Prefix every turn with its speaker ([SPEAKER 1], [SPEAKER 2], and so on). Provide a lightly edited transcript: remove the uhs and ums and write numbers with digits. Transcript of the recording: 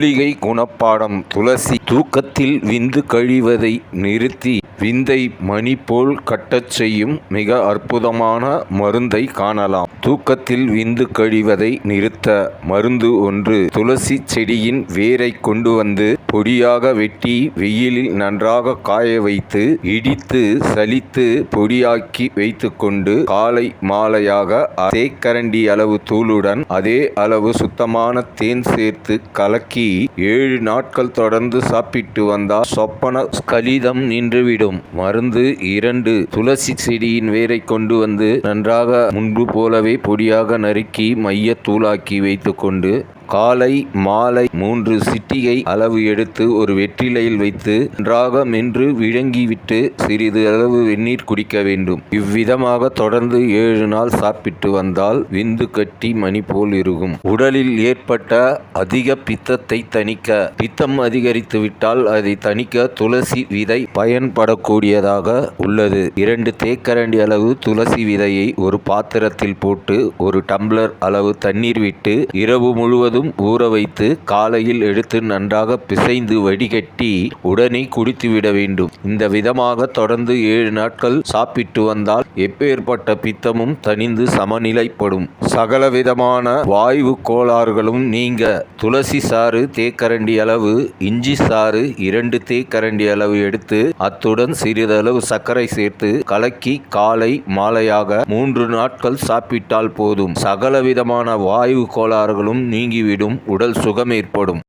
[SPEAKER 1] மூலிகை குணப்பாடம் துளசி தூக்கத்தில் விந்து கழிவதை நிறுத்தி விந்தை மணி போல் கட்டச் செய்யும் மிக அற்புதமான மருந்தை காணலாம். தூக்கத்தில் விந்து கழிவதை நிறுத்த மருந்து ஒன்று. துளசி செடியின் வேரை கொண்டு வந்து பொடியாக வெட்டி வெயிலில் நன்றாக காய வைத்து இடித்து சலித்து பொடியாக்கி வைத்துக்கொண்டு காலை மாலையாக தேக்கரண்டி அளவு தூளுடன் அதே அளவு சுத்தமான தேன் சேர்த்து கலக்கி 7 நாட்கள் தொடர்ந்து சாப்பிட்டு வந்தால் சொப்பன ஸ்கலிதம் நின்றுவிடும். மருந்து 2. துளசி செடியின் வேரை கொண்டு வந்து நன்றாக முன்பு போலவே பொடியாக நறுக்கி மைய தூளாக்கி வைத்துக்கொண்டு காலை மாலை 3 சிட்டிகை அளவு எடுத்து ஒரு வெற்றிலையில் வைத்து நன்றாக மென்று விழுங்கிவிட்டு சிறிது அளவு வெந்நீர் குடிக்க வேண்டும். இவ்விதமாக தொடர்ந்து 7 நாள் சாப்பிட்டு வந்தால் விந்து கட்டி மணி போல் இருக்கும். உடலில் ஏற்பட்ட அதிக பித்தத்தை தணிக்க, பித்தம் அதிகரித்து விட்டால் அதை தணிக்க துளசி விதை பயன்படக்கூடியதாக உள்ளது. 2 தேக்கரண்டி அளவு துளசி விதையை ஒரு பாத்திரத்தில் போட்டு 1 டம்ளர் அளவு தண்ணீர் விட்டு இரவு முழுவதும் ஊற வைத்து காலையில் எடுத்து நன்றாக பிசைந்து வடிகட்டி உடனே குடித்துவிட வேண்டும். இந்த விதமாக தொடர்ந்து 7 நாட்கள் சாப்பிட்டு வந்தால் எப்பேற்பட்ட பித்தமும் தணிந்து சமநிலைப்படும். சகலவிதமான வாயு கோளாறுகளும் நீங்க. துளசி சாறு தேக்கரண்டி அளவு, இஞ்சி சாறு 2 தேக்கரண்டி அளவு எடுத்து அத்துடன் சிறிதளவு சர்க்கரை சேர்த்து கலக்கி காலை மாலையாக 3 நாட்கள் சாப்பிட்டால் போதும். சகலவிதமான வாயு கோளாறுகளும் நீங்கிவிடும். உடல் சுகம் ஏற்படும்.